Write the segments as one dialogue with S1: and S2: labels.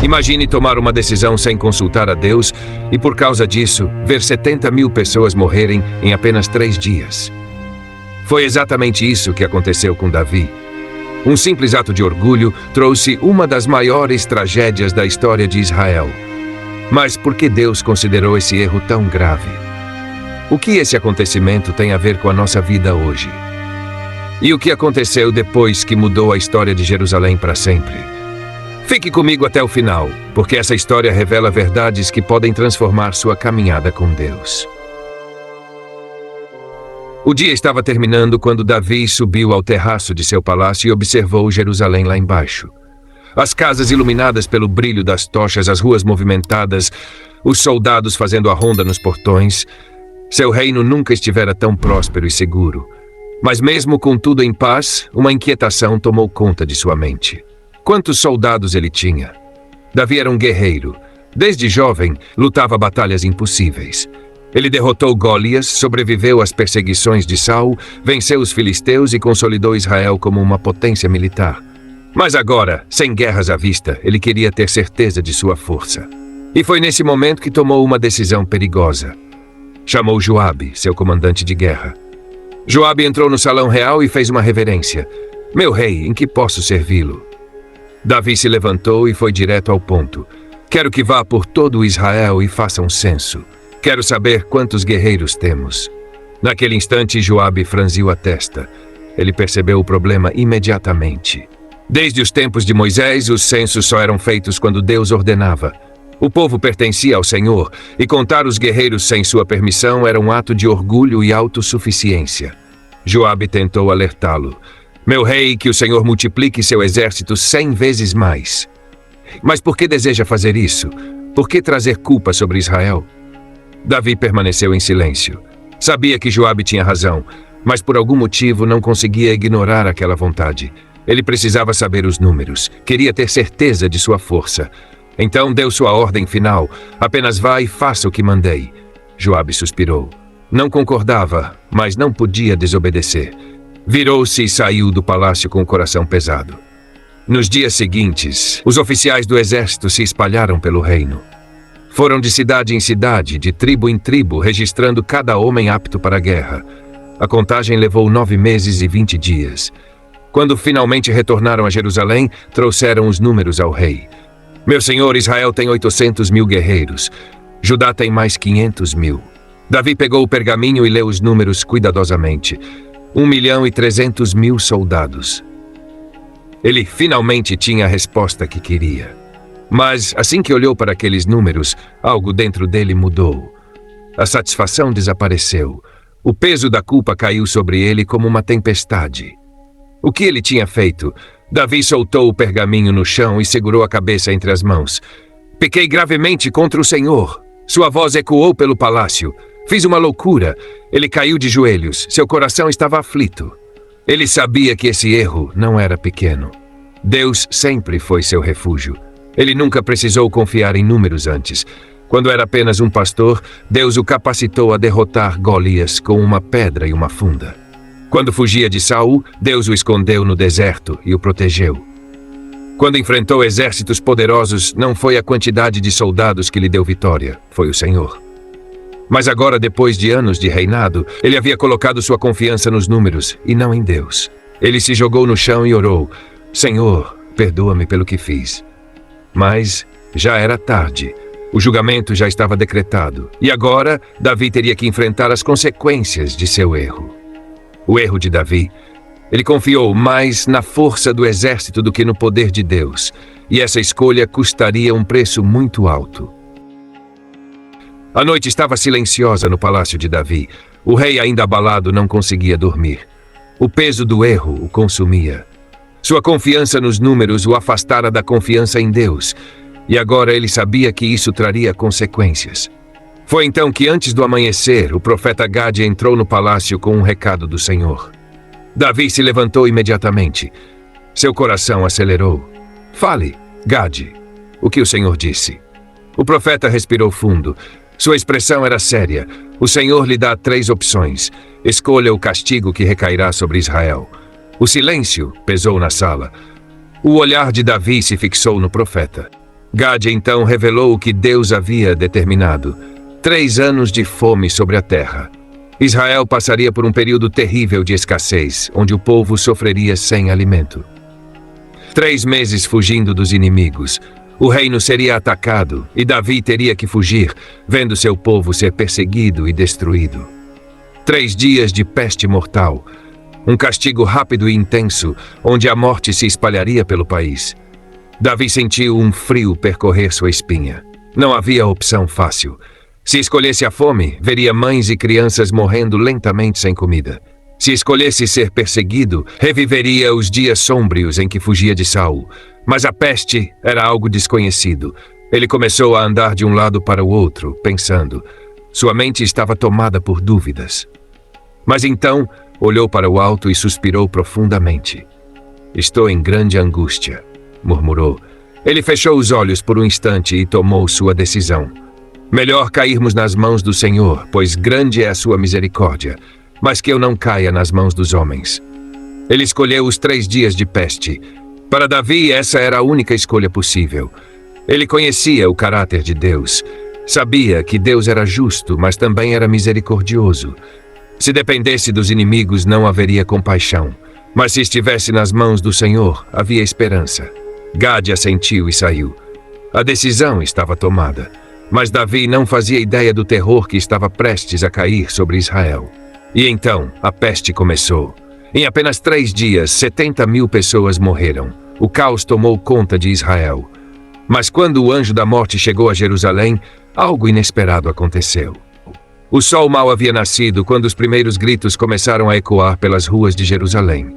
S1: Imagine tomar uma decisão sem consultar a Deus e, por causa disso, ver 70.000 pessoas morrerem em apenas 3 dias. Foi exatamente isso que aconteceu com Davi. Um simples ato de orgulho trouxe uma das maiores tragédias da história de Israel. Mas por que Deus considerou esse erro tão grave? O que esse acontecimento tem a ver com a nossa vida hoje? E o que aconteceu depois que mudou a história de Jerusalém para sempre? Fique comigo até o final, porque essa história revela verdades que podem transformar sua caminhada com Deus. O dia estava terminando quando Davi subiu ao terraço de seu palácio e observou Jerusalém lá embaixo. As casas iluminadas pelo brilho das tochas, as ruas movimentadas, os soldados fazendo a ronda nos portões. Seu reino nunca estivera tão próspero e seguro. Mas mesmo com tudo em paz, uma inquietação tomou conta de sua mente. Quantos soldados ele tinha? Davi era um guerreiro. Desde jovem, lutava batalhas impossíveis. Ele derrotou Golias, sobreviveu às perseguições de Saul, venceu os filisteus e consolidou Israel como uma potência militar. Mas agora, sem guerras à vista, ele queria ter certeza de sua força. E foi nesse momento que tomou uma decisão perigosa. Chamou Joabe, seu comandante de guerra. Joabe entrou no salão real e fez uma reverência. Meu rei, em que posso servi-lo? Davi se levantou e foi direto ao ponto. Quero que vá por todo o Israel e faça um censo. Quero saber quantos guerreiros temos. Naquele instante, Joabe franziu a testa. Ele percebeu o problema imediatamente. Desde os tempos de Moisés, os censos só eram feitos quando Deus ordenava. O povo pertencia ao Senhor, e contar os guerreiros sem sua permissão era um ato de orgulho e autossuficiência. Joabe tentou alertá-lo. Meu rei, que o Senhor multiplique seu exército 100 vezes mais. Mas por que deseja fazer isso? Por que trazer culpa sobre Israel? Davi permaneceu em silêncio. Sabia que Joabe tinha razão, mas por algum motivo não conseguia ignorar aquela vontade. Ele precisava saber os números, queria ter certeza de sua força. Então deu sua ordem final: apenas vá e faça o que mandei. Joabe suspirou. Não concordava, mas não podia desobedecer. Virou-se e saiu do palácio com o coração pesado. Nos dias seguintes, os oficiais do exército se espalharam pelo reino. Foram de cidade em cidade, de tribo em tribo, registrando cada homem apto para a guerra. A contagem levou 9 meses e 20 dias. Quando finalmente retornaram a Jerusalém, trouxeram os números ao rei. Meu senhor, Israel tem 800.000 guerreiros. Judá tem mais 500.000. Davi pegou o pergaminho e leu os números cuidadosamente. 1.300.000 soldados. Ele finalmente tinha a resposta que queria. Mas, assim que olhou para aqueles números, algo dentro dele mudou. A satisfação desapareceu. O peso da culpa caiu sobre ele como uma tempestade. O que ele tinha feito? Davi soltou o pergaminho no chão e segurou a cabeça entre as mãos. Pequei gravemente contra o Senhor. Sua voz ecoou pelo palácio. Fiz uma loucura. Ele caiu de joelhos. Seu coração estava aflito. Ele sabia que esse erro não era pequeno. Deus sempre foi seu refúgio. Ele nunca precisou confiar em números antes. Quando era apenas um pastor, Deus o capacitou a derrotar Golias com uma pedra e uma funda. Quando fugia de Saul, Deus o escondeu no deserto e o protegeu. Quando enfrentou exércitos poderosos, não foi a quantidade de soldados que lhe deu vitória, foi o Senhor. Mas agora, depois de anos de reinado, ele havia colocado sua confiança nos números e não em Deus. Ele se jogou no chão e orou: Senhor, perdoa-me pelo que fiz. Mas já era tarde. O julgamento já estava decretado. E agora, Davi teria que enfrentar as consequências de seu erro. O erro de Davi. Ele confiou mais na força do exército do que no poder de Deus. E essa escolha custaria um preço muito alto. A noite estava silenciosa no palácio de Davi. O rei, ainda abalado, não conseguia dormir. O peso do erro o consumia. Sua confiança nos números o afastara da confiança em Deus. E agora ele sabia que isso traria consequências. Foi então que, antes do amanhecer, o profeta Gade entrou no palácio com um recado do Senhor. Davi se levantou imediatamente. Seu coração acelerou. Fale, Gade, o que o Senhor disse. O profeta respirou fundo. Sua expressão era séria. O Senhor lhe dá 3 opções. Escolha o castigo que recairá sobre Israel. O silêncio pesou na sala. O olhar de Davi se fixou no profeta. Gade então revelou o que Deus havia determinado: 3 anos de fome sobre a terra. Israel passaria por um período terrível de escassez, onde o povo sofreria sem alimento. 3 meses fugindo dos inimigos. O reino seria atacado e Davi teria que fugir, vendo seu povo ser perseguido e destruído. 3 dias de peste mortal. Um castigo rápido e intenso, onde a morte se espalharia pelo país. Davi sentiu um frio percorrer sua espinha. Não havia opção fácil. Se escolhesse a fome, veria mães e crianças morrendo lentamente sem comida. Se escolhesse ser perseguido, reviveria os dias sômbrios em que fugia de Saul. Mas a peste era algo desconhecido. Ele começou a andar de um lado para o outro, pensando. Sua mente estava tomada por dúvidas. Mas então, olhou para o alto e suspirou profundamente. "Estou em grande angústia", murmurou. Ele fechou os olhos por um instante e tomou sua decisão. "Melhor cairmos nas mãos do Senhor, pois grande é a sua misericórdia, mas que eu não caia nas mãos dos homens." Ele escolheu os 3 dias de peste. Para Davi, essa era a única escolha possível. Ele conhecia o caráter de Deus. Sabia que Deus era justo, mas também era misericordioso. Se dependesse dos inimigos, não haveria compaixão. Mas se estivesse nas mãos do Senhor, havia esperança. Gade assentiu e saiu. A decisão estava tomada. Mas Davi não fazia ideia do terror que estava prestes a cair sobre Israel. E então, a peste começou. Em apenas 3 dias, 70.000 pessoas morreram. O caos tomou conta de Israel. Mas quando o anjo da morte chegou a Jerusalém, algo inesperado aconteceu. O sol mal havia nascido quando os primeiros gritos começaram a ecoar pelas ruas de Jerusalém.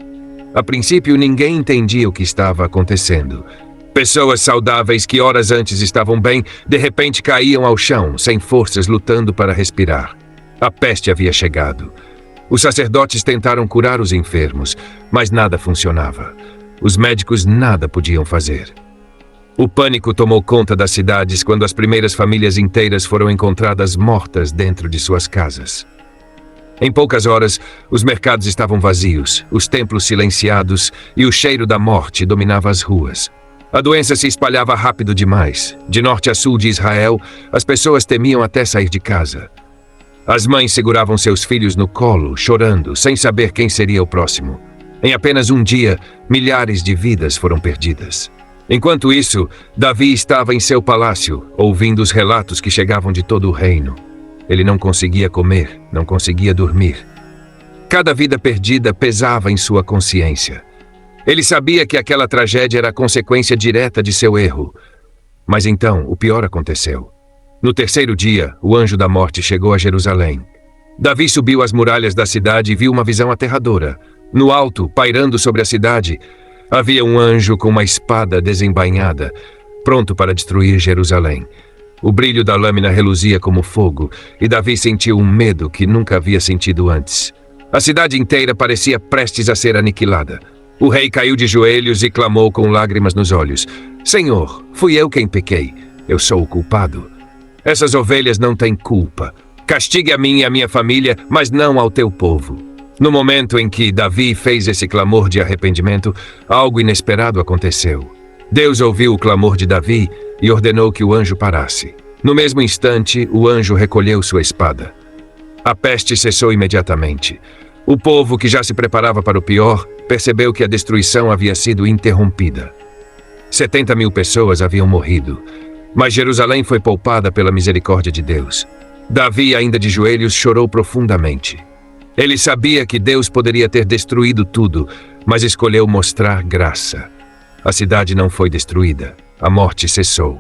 S1: A princípio, ninguém entendia o que estava acontecendo. Pessoas saudáveis que horas antes estavam bem, de repente caíam ao chão, sem forças, lutando para respirar. A peste havia chegado. Os sacerdotes tentaram curar os enfermos, mas nada funcionava. Os médicos nada podiam fazer. O pânico tomou conta das cidades quando as primeiras famílias inteiras foram encontradas mortas dentro de suas casas. Em poucas horas, os mercados estavam vazios, os templos silenciados e o cheiro da morte dominava as ruas. A doença se espalhava rápido demais. De norte a sul de Israel, as pessoas temiam até sair de casa. As mães seguravam seus filhos no colo, chorando, sem saber quem seria o próximo. Em apenas um dia, milhares de vidas foram perdidas. Enquanto isso, Davi estava em seu palácio, ouvindo os relatos que chegavam de todo o reino. Ele não conseguia comer, não conseguia dormir. Cada vida perdida pesava em sua consciência. Ele sabia que aquela tragédia era a consequência direta de seu erro. Mas então, o pior aconteceu. No 3º dia, o anjo da morte chegou a Jerusalém. Davi subiu as muralhas da cidade e viu uma visão aterradora. No alto, pairando sobre a cidade, havia um anjo com uma espada desembainhada, pronto para destruir Jerusalém. O brilho da lâmina reluzia como fogo, e Davi sentiu um medo que nunca havia sentido antes. A cidade inteira parecia prestes a ser aniquilada. O rei caiu de joelhos e clamou com lágrimas nos olhos: "Senhor, fui eu quem pequei. Eu sou o culpado. Essas ovelhas não têm culpa. Castigue a mim e a minha família, mas não ao teu povo." No momento em que Davi fez esse clamor de arrependimento, algo inesperado aconteceu. Deus ouviu o clamor de Davi e ordenou que o anjo parasse. No mesmo instante, o anjo recolheu sua espada. A peste cessou imediatamente. O povo, que já se preparava para o pior, percebeu que a destruição havia sido interrompida. 70.000 pessoas haviam morrido. Mas Jerusalém foi poupada pela misericórdia de Deus. Davi, ainda de joelhos, chorou profundamente. Ele sabia que Deus poderia ter destruído tudo, mas escolheu mostrar graça. A cidade não foi destruída. A morte cessou.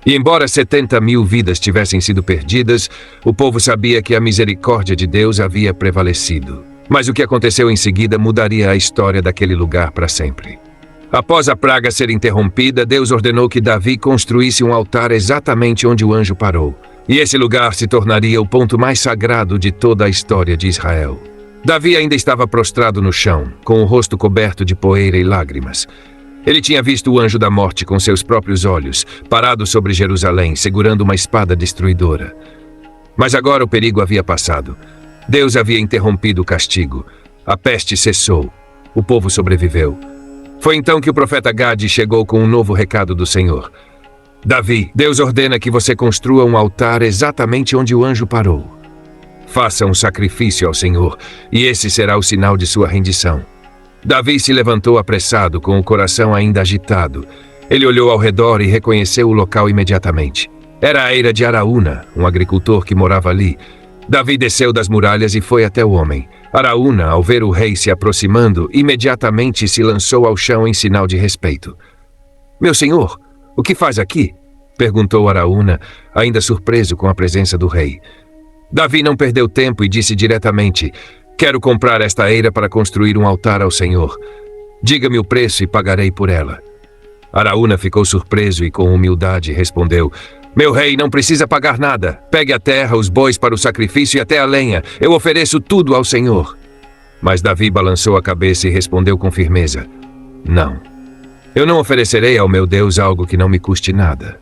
S1: E embora 70.000 vidas tivessem sido perdidas, o povo sabia que a misericórdia de Deus havia prevalecido. Mas o que aconteceu em seguida mudaria a história daquele lugar para sempre. Após a praga ser interrompida, Deus ordenou que Davi construísse um altar exatamente onde o anjo parou. E esse lugar se tornaria o ponto mais sagrado de toda a história de Israel. Davi ainda estava prostrado no chão, com o rosto coberto de poeira e lágrimas. Ele tinha visto o anjo da morte com seus próprios olhos, parado sobre Jerusalém, segurando uma espada destruidora. Mas agora o perigo havia passado. Deus havia interrompido o castigo. A peste cessou. O povo sobreviveu. Foi então que o profeta Gade chegou com um novo recado do Senhor. Davi, Deus ordena que você construa um altar exatamente onde o anjo parou. Faça um sacrifício ao Senhor, e esse será o sinal de sua rendição. Davi se levantou apressado, com o coração ainda agitado. Ele olhou ao redor e reconheceu o local imediatamente. Era a eira de Araúna, um agricultor que morava ali. Davi desceu das muralhas e foi até o homem. Araúna, ao ver o rei se aproximando, imediatamente se lançou ao chão em sinal de respeito. "Meu senhor, o que faz aqui?" perguntou Araúna, ainda surpreso com a presença do rei. Davi não perdeu tempo e disse diretamente: "Quero comprar esta eira para construir um altar ao Senhor. Diga-me o preço e pagarei por ela." Araúna ficou surpreso e com humildade respondeu: "Meu rei, não precisa pagar nada. Pegue a terra, os bois para o sacrifício e até a lenha. Eu ofereço tudo ao Senhor." Mas Davi balançou a cabeça e respondeu com firmeza: "Não. Eu não oferecerei ao meu Deus algo que não me custe nada."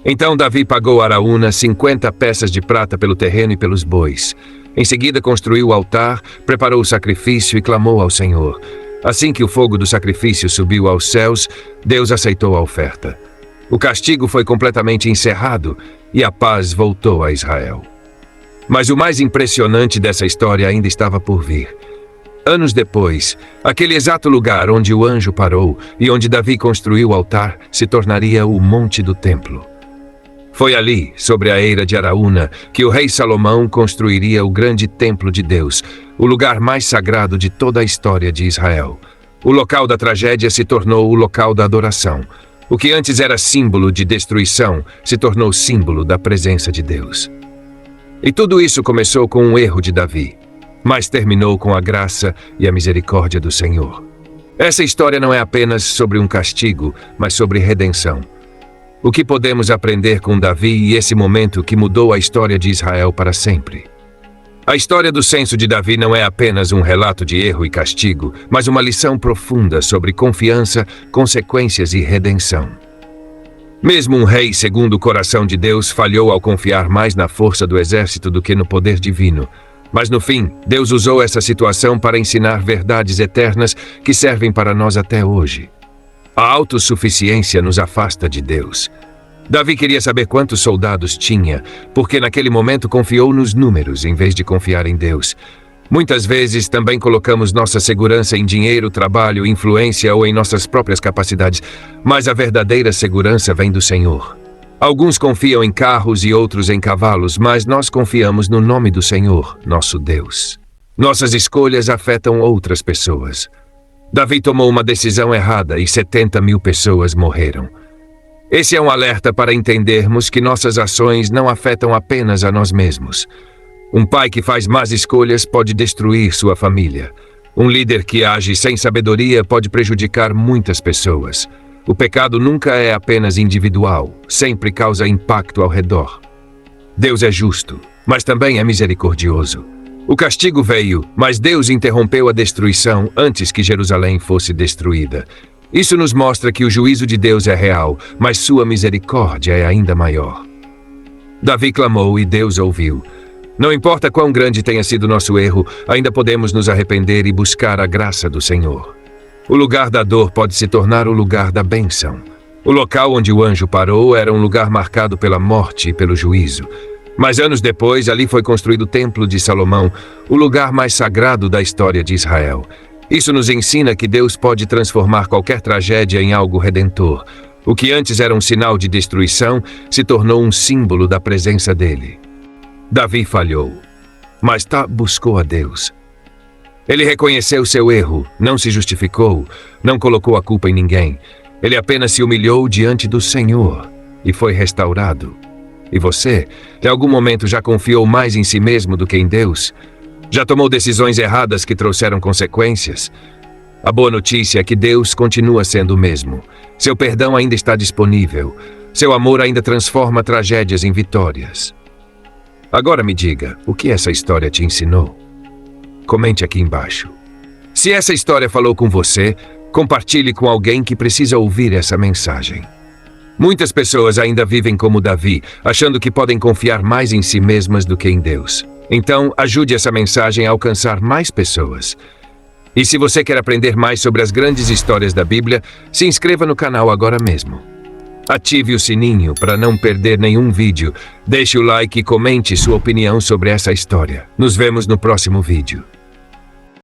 S1: Então Davi pagou a Araúna 50 peças de prata pelo terreno e pelos bois. Em seguida construiu o altar, preparou o sacrifício e clamou ao Senhor. Assim que o fogo do sacrifício subiu aos céus, Deus aceitou a oferta. O castigo foi completamente encerrado e a paz voltou a Israel. Mas o mais impressionante dessa história ainda estava por vir. Anos depois, aquele exato lugar onde o anjo parou e onde Davi construiu o altar se tornaria o Monte do Templo. Foi ali, sobre a eira de Araúna, que o rei Salomão construiria o grande templo de Deus, o lugar mais sagrado de toda a história de Israel. O local da tragédia se tornou o local da adoração. O que antes era símbolo de destruição se tornou símbolo da presença de Deus. E tudo isso começou com um erro de Davi, mas terminou com a graça e a misericórdia do Senhor. Essa história não é apenas sobre um castigo, mas sobre redenção. O que podemos aprender com Davi e esse momento que mudou a história de Israel para sempre? A história do censo de Davi não é apenas um relato de erro e castigo, mas uma lição profunda sobre confiança, consequências e redenção. Mesmo um rei segundo o coração de Deus falhou ao confiar mais na força do exército do que no poder divino. Mas no fim, Deus usou essa situação para ensinar verdades eternas que servem para nós até hoje. A autossuficiência nos afasta de Deus. Davi queria saber quantos soldados tinha, porque naquele momento confiou nos números em vez de confiar em Deus. Muitas vezes também colocamos nossa segurança em dinheiro, trabalho, influência ou em nossas próprias capacidades, mas a verdadeira segurança vem do Senhor. Alguns confiam em carros e outros em cavalos, mas nós confiamos no nome do Senhor, nosso Deus. Nossas escolhas afetam outras pessoas. Davi tomou uma decisão errada e 70 mil pessoas morreram. Esse é um alerta para entendermos que nossas ações não afetam apenas a nós mesmos. Um pai que faz más escolhas pode destruir sua família. Um líder que age sem sabedoria pode prejudicar muitas pessoas. O pecado nunca é apenas individual, sempre causa impacto ao redor. Deus é justo, mas também é misericordioso. O castigo veio, mas Deus interrompeu a destruição antes que Jerusalém fosse destruída. Isso nos mostra que o juízo de Deus é real, mas sua misericórdia é ainda maior. Davi clamou e Deus ouviu. Não importa quão grande tenha sido nosso erro, ainda podemos nos arrepender e buscar a graça do Senhor. O lugar da dor pode se tornar o lugar da bênção. O local onde o anjo parou era um lugar marcado pela morte e pelo juízo. Mas anos depois, ali foi construído o Templo de Salomão, o lugar mais sagrado da história de Israel. Isso nos ensina que Deus pode transformar qualquer tragédia em algo redentor. O que antes era um sinal de destruição se tornou um símbolo da presença dele. Davi falhou, mas buscou a Deus. Ele reconheceu seu erro, não se justificou, não colocou a culpa em ninguém. Ele apenas se humilhou diante do Senhor e foi restaurado. E você, em algum momento, já confiou mais em si mesmo do que em Deus? Já tomou decisões erradas que trouxeram consequências? A boa notícia é que Deus continua sendo o mesmo. Seu perdão ainda está disponível. Seu amor ainda transforma tragédias em vitórias. Agora me diga, o que essa história te ensinou? Comente aqui embaixo. Se essa história falou com você, compartilhe com alguém que precisa ouvir essa mensagem. Muitas pessoas ainda vivem como Davi, achando que podem confiar mais em si mesmas do que em Deus. Então, ajude essa mensagem a alcançar mais pessoas. E se você quer aprender mais sobre as grandes histórias da Bíblia, se inscreva no canal agora mesmo. Ative o sininho para não perder nenhum vídeo. Deixe o like e comente sua opinião sobre essa história. Nos vemos no próximo vídeo.